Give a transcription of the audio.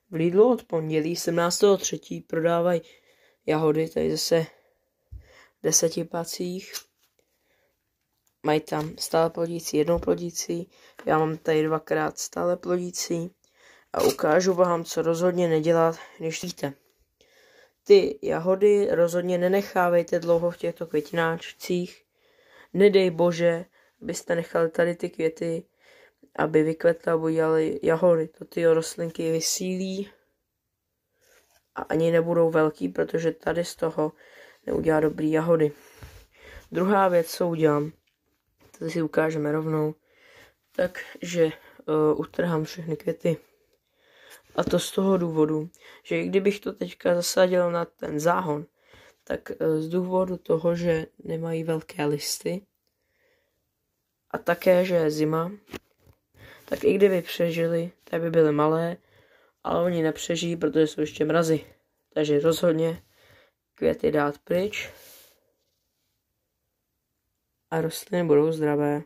v Lidlu od pondělí 17.3. prodávají jahody, tady zase v 10 pacích. Mají tam stále plodící, jednoplodící, já mám tady 2x stále plodící a ukážu vám, co rozhodně nedělat, když víte. Ty jahody rozhodně nenechávejte dlouho v těchto květináčcích. Nedej bože, abyste nechali tady ty květy, aby vykvetly a udělali jahody. To ty rostlinky vysílí a ani nebudou velký, protože tady z toho neudělá dobrý jahody. Druhá věc, co udělám, to si ukážeme rovnou, takže utrhám všechny květy. A to z toho důvodu, že i kdybych to teďka zasadil na ten záhon, tak z důvodu toho, že nemají velké listy a také, že je zima, tak i kdyby přežili, tak by byly malé, ale oni nepřežijí, protože jsou ještě mrazy. Takže rozhodně květy dát pryč a rostliny budou zdravé.